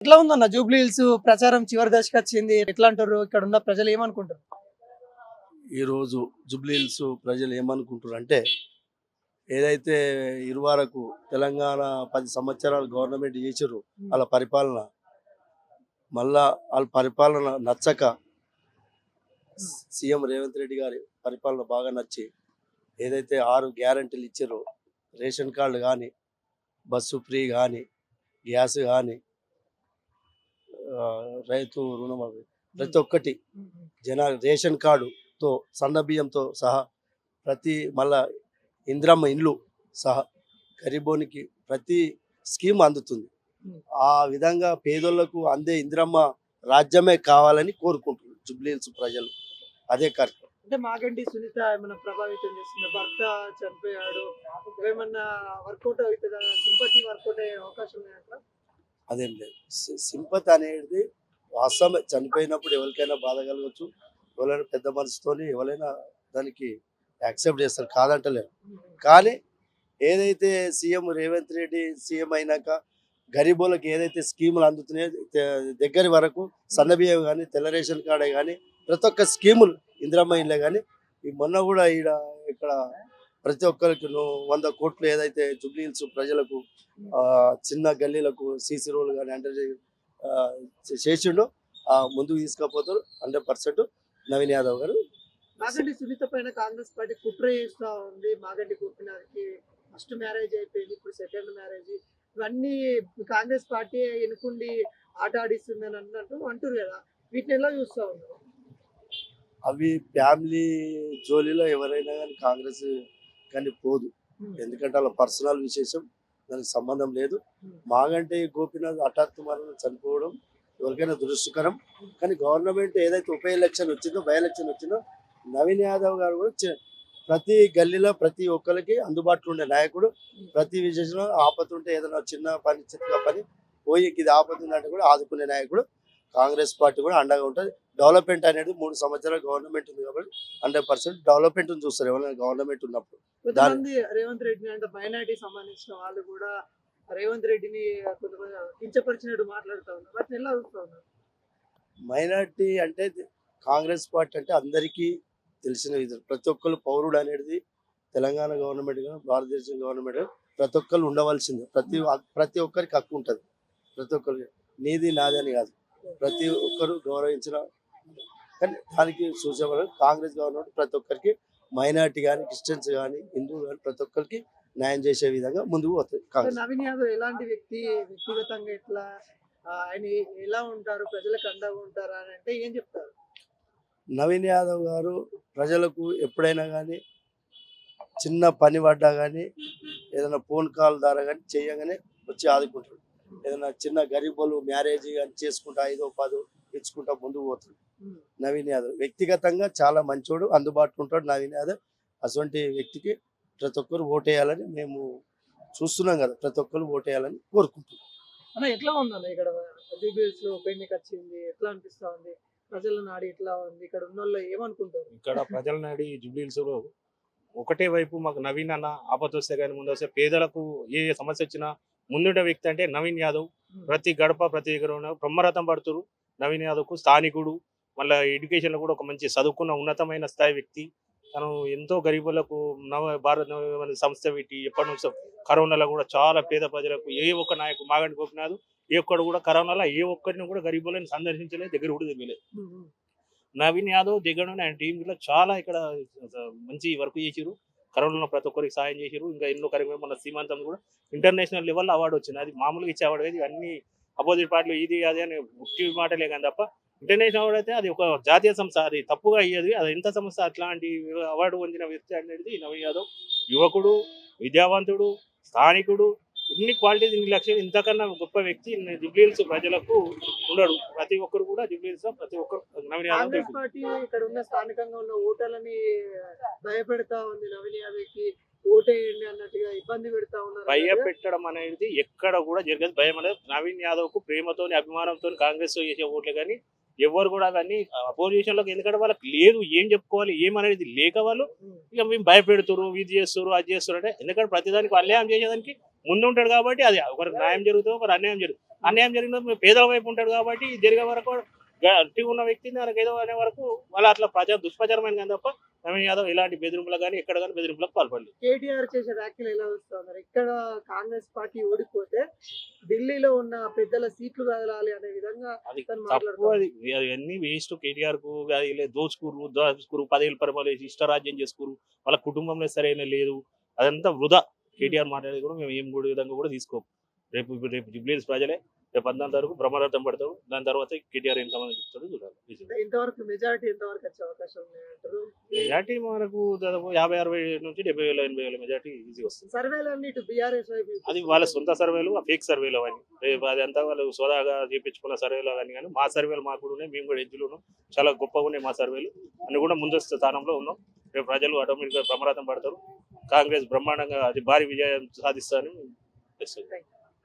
ఎట్లా ఉందన్న Jubilee hills ప్రచారం చివరి దశకు వచ్చింది. ఎట్లా అంటారు? ఇక్కడ ఉన్న ప్రజలు ఏమనుకుంటారు? ఈరోజు జూబ్లీహిల్స్ ప్రజలు ఏమనుకుంటారు అంటే, ఏదైతే ఇరువరకు తెలంగాణ 10 సంవత్సరాలు గవర్నమెంట్ చేసిర్రు వాళ్ళ పరిపాలన, మళ్ళా వాళ్ళ పరిపాలన నచ్చక సీఎం రేవంత్ రెడ్డి గారి పరిపాలన బాగా నచ్చి ఏదైతే 6 గ్యారంటీలు ఇచ్చారో, రేషన్ కార్డు కానీ, బస్సు ఫ్రీ కానీ, గ్యాస్ కానీ, రైతు రుణమాఫీ ప్రతి ఒక్కటి, రేషన్ కార్డుతో సన్న బియ్యంతో సహా ప్రతి మళ్ళా ఇందిరమ్మ ఇండ్లు సహా గరీబోనికి ప్రతి స్కీమ్ అందుతుంది. ఆ విధంగా పేదోళ్లకు అందే ఇందిరమ్మ రాజ్యమే కావాలని కోరుకుంటున్నారు జూబ్లీహిల్స్ ప్రజలు. అదే కార్యక్రమం. అంటే మాగంటి సునీత ఏమైనా ప్రభావితం చేస్తుందా? భర్త చనిపోయాడు, ఏమన్నా వర్కౌట్ అవుతుందా? సింపతి వర్కౌట్ అయ్యే అవకాశం ఉన్నాయంట? అదేం లేదు. సింపతి అనేది వాస్తవమే. చనిపోయినప్పుడు ఎవరికైనా బాధ కలగచ్చు. ఎవరైనా పెద్ద మనసుతోని ఎవరైనా దానికి యాక్సెప్ట్ చేస్తారు, కాదంటలేరు. కానీ ఏదైతే సీఎం రేవంత్ రెడ్డి సీఎం అయినాక గరీబులకు ఏదైతే స్కీములు అందుతున్నాయో దగ్గర వరకు సన్నబియ్యం కానీ, తెల్ల రేషన్ కార్డే కానీ, ప్రతి ఒక్క స్కీములు ఇందిరమ్మ ఇళ్ళే కానీ, ఈ మొన్న కూడా ఇక్కడ ప్రతి ఒక్కరికి 100 కోట్లు ఏదైతే జూబ్లీహిల్స్ ప్రజలకు చిన్న గల్లీలకు సీసీ రోడ్లు కానీ అంటే చేసిండో ముందుకు తీసుకపోతారు 100%. నవీన్ యాదవ్ గారు. మాగంటి సునీత పైన కాంగ్రెస్ పార్టీ కుట్ర చేస్తా ఉంది. మాగంటి గోపినాథ్కి ఫస్ట్ మ్యారేజ్ అయిపోయింది, ఇప్పుడు సెకండ్ మ్యారేజ్. ఇవన్నీ కాంగ్రెస్ పార్టీ ఎన్నుకుండి ఆట ఆడిస్తుందని అంటారు కదా, వీటిని ఎలా చూస్తా ఉన్నారు? అవి ఫ్యామిలీ జోలీలో ఎవరైనా కానీ కాంగ్రెస్ కానీ పోదు. ఎందుకంటే వాళ్ళ పర్సనల్ విశేషం, దానికి సంబంధం లేదు. మాగంటి గోపినాథ్ హఠాత్తు మరణం చనిపోవడం ఎవరికైనా దురదృష్టకరం. కానీ గవర్నమెంట్ ఏదైతే ఉప ఎలక్షన్ వచ్చిందో, బై ఎలక్షన్ వచ్చిందో, నవీన్ యాదవ్ గారు కూడా ప్రతి గల్లీలో ప్రతి ఒక్కరికి అందుబాటులో ఉండే నాయకుడు. ప్రతి విశేషంలో ఆపద ఉంటే ఏదైనా చిన్న పని చిన్న పని పోయి ఇది ఆపద ఉందంటే కూడా ఆదుకునే నాయకుడు. కాంగ్రెస్ పార్టీ కూడా అండగా ఉంటుంది. డెవలప్మెంట్ అనేది 3 సంవత్సరాల గవర్నమెంట్ ఉంది కాబట్టి 100% డెవలప్మెంట్ చూస్తారు ఎవరైనా గవర్నమెంట్ ఉన్నప్పుడు. కొంతమంది రేవంత్ రెడ్డిని అంటే మైనార్టీ సంబంధించిన వాళ్ళు కూడా రేవంత్ రెడ్డిని కొంతమంది కించపరిచినట్టు మాట్లాడుతూ ఉన్నారు. వాటిని ఎలా చూస్తా ఉన్నారు? మైనార్టీ అంటే కాంగ్రెస్ పార్టీ అంటే అందరికీ తెలిసిన విధం. ప్రతి ఒక్కరు పౌరుడు అనేది తెలంగాణ గవర్నమెంట్ కానీ భారతదేశం గవర్నమెంట్ ప్రతి ఒక్కరు ఉండవలసిందే. ప్రతి ఒక్కరికి హక్కు ఉంటుంది. ప్రతి ఒక్కరికి నీది నాది అని కాదు, ప్రతి ఒక్కరు గౌరవించిన. కానీ దానికి చూసేవాళ్ళు కాంగ్రెస్ గవర్నమెంట్ ప్రతి ఒక్కరికి మైనార్టీ కానీ, క్రిస్టియన్స్ కానీ, హిందువులు కానీ ప్రతి ఒక్కరికి న్యాయం చేసే విధంగా ముందుకు పోతుంది. నవీన్ యాదవ్ ఎలాంటి వ్యక్తి? వ్యక్తిగతంగా ఎట్లా ఆయన ఎలా ఉంటారు? ప్రజలకు అండగా ఉంటారా అని అంటే ఏం చెప్తారు? నవీన్ యాదవ్ గారు ప్రజలకు ఎప్పుడైనా కానీ చిన్న పని పడ్డా కానీ, ఏదైనా ఫోన్ కాల్ ద్వారా కానీ చేయగానే వచ్చి ఆదుకుంటారు. ఏదైనా చిన్న గరీబులు మ్యారేజ్ కానీ చేసుకుంటా 5-10 ఇచ్చుకుంటా ముందుకు పోతాడు నవీన్ యాదవ్. వ్యక్తిగతంగా చాలా మంచోడు, అందుబాటులో ఉంటాడు నవీన్ యాదవ్. అటువంటి వ్యక్తికి ప్రతి ఒక్కరు ఓటేయాలని మేము చూస్తున్నాం కదా, ప్రతి ఒక్కరు ఓటేయాలని కోరుకుంటున్నాం. అన్న ఎట్లా ఉందన్న ఇక్కడ జూబ్లీహిల్స్ లో ఉప ఎన్నిక వచ్చింది, ఎట్లా అనిపిస్తా ఉంది? ప్రజల నాడి ఎట్లా ఉంది? ఇక్కడ ఉన్న వాళ్ళు ఏమనుకుంటారు? ఇక్కడ ప్రజల నాడి జూబ్లీహిల్స్ లో ఒకటే వైపు మాకు నవీన్ అన్న ఆపద వస్తే కానీ ముందు వస్తే పేదలకు ఏ సమస్య వచ్చినా ముందుండే వ్యక్తి అంటే నవీన్ యాదవ్. ప్రతి గడప ప్రతి దగ్గర బ్రహ్మరథం పడుతురు నవీన్ యాదవ్ కు. స్థానికుడు, మళ్ళీ ఎడ్యుకేషన్ లో కూడా ఒక మంచి చదువుకున్న ఉన్నతమైన స్థాయి వ్యక్తి. తను ఎంతో గరీబులకు భారత సంస్థ పెట్టి ఎప్పటి నుంచో కరోనాలో కూడా చాలా పేద ప్రజలకు ఏ ఒక్క నాయకుడు మాగంటి గోపినాథ్ ఏ ఒక్కడు కూడా కరోనాలో ఏ ఒక్కరిని కూడా గరీబులను సందర్శించలేదు, దగ్గర కూడా తిరగలేదు. నవీన్ యాదవ్ దగ్గర ఆయన టీం కూడా చాలా ఇక్కడ మంచి వర్క్ చేసిరు. కరోనాలో ప్రతి ఒక్కరికి సాయం చేసిరు. ఇంకా ఎన్నో కార్యక్రమం మన సీమంతం కూడా ఇంటర్నేషనల్ లెవెల్లో అవార్డు వచ్చింది. అది మామూలుగా ఇచ్చే అవార్డు ఇది అన్ని అపోజిట్ పార్టీలు ఇది అది అని ముఖ్య మాటలే కానీ తప్ప ఇంటర్నేషనల్ అవార్డు అయితే అది ఒక జాతీయ సంస్థ, అది తప్పుగా అయ్యేది. అది ఎంత సంస్థ అట్లాంటి అవార్డు పొందిన వ్యక్తి అనేది నవీన్ యాదవ్. యువకుడు, విద్యావంతుడు, స్థానికుడు, ఇన్ని క్వాలిటీస్, ఇన్ని లక్షలు, ఇంతకన్నా గొప్ప వ్యక్తి జూబ్లీహిల్స్ ప్రజలకు ఉండడు. ప్రతి ఒక్కరు కూడా జూబ్లీహిల్స్ లో ప్రతి ఒక్కరు నవీన్ యాదవ్. పార్టీ ఇక్కడ ఉన్న స్థానికంగా ఉన్న ఓటర్లని భయపెడతా ఉంది. నవీన్ యాదవ్ కి ఓటేయండి అన్నట్టుగా ఇబ్బంది పెడతా ఉన్నారు. భయపెట్టడం అనేది ఎక్కడ కూడా జరగదు. భయం అనేది నవీన్ యాదవ్ కు ప్రేమతోని అభిమానంతో కాంగ్రెస్ చేసే ఓట్లే కానీ ఎవరు కూడా కానీ అపోజిషన్ లోకి, ఎందుకంటే వాళ్ళకి లేదు ఏం చెప్పుకోవాలి ఏమనేది లేక వాళ్ళు ఇక మేము భయపెడుతురు, ఇది చేస్తారు అది చేస్తారు అంటే. ఎందుకంటే ప్రతిదానికి అన్యాయం చేసేదానికి ముందు ఉంటాడు కాబట్టి అది ఒకరికి న్యాయం జరుగుతుంది, ఒకరు అన్యాయం జరుగుతుంది. అన్యాయం జరిగిన పేదల వైపు ఉంటాడు కాబట్టి జరిగే వరకు గట్టి ఉన్న వ్యక్తిని మనకు ఏదో అనే వరకు వాళ్ళ అట్లా దుష్ప్రచారమైన కానీ తప్ప నవీన్ యాదవ్ ఇలాంటి బెదిరింపులకు కానీ ఎక్కడ కానీ బెదిరింపులకు పాల్పడలేదు. కేటీఆర్ చేసే వ్యాఖ్యలు ఎలా వస్తున్నారు? ఇక్కడ కాంగ్రెస్ పార్టీ ఓడిపోతే ఢిల్లీలో ఉన్న పెద్దల సీట్లు కదలాలి అనే విధంగా అది తను తప్పు. మాట్లాడుతున్నారు. అది అవన్నీ వేస్ట్. కేటీఆర్ కు దోచుకురు 10 ఏళ్ళ పరిపాలన చేసి ఇష్టరాజ్యం చేసుకురు. వాళ్ళ కుటుంబంలో సరైన లేదు. అదంతా వృధా. కేటీఆర్ మాట్లాడేది కూడా మేము ఏం కూడా విధంగా కూడా తీసుకోము. రేపు జూబ్లీహిల్స్ ప్రజలే రేపు 18 తారీఖు బ్రహ్మరథం పడతాడు. దాని తర్వాత కేటీఆర్ ఎంతమంది చెప్తాడు చూడాలి. ఇంతవరకు మెజారిటీ ఎంతవరకు వచ్చే అవకాశం ఉన్నాయంటారు? మెజార్టీ మనకు దాదాపు 50-60 నుంచి 70,000-80,000 మెజార్టీ ఈజీ వస్తుంది. సర్వేలన్నీ ఇటు బీఆర్ఎస్ వైపు అది వాళ్ళ సొంత సర్వేలు, ఫేక్ సర్వేలు అవన్నీ. రేపు అదంతా వాళ్ళు సోదాగా చేయించుకున్న సర్వేలు అవన్నీ. కానీ మా సర్వేలు మాకు కూడా ఉన్నాయి. మేము కూడా ఎడ్జ్లు ఉన్నాం. చాలా గొప్పగా ఉన్నాయి మా సర్వేలు. అన్ని కూడా ముందస్తు స్థానంలో ఉన్నాం. రేపు ప్రజలు ఆటోమేటిక్గా బ్రహ్మరథం పడతారు. కాంగ్రెస్ బ్రహ్మాండంగా అది భారీ విజయం సాధిస్తారని తెలుస్తుంది.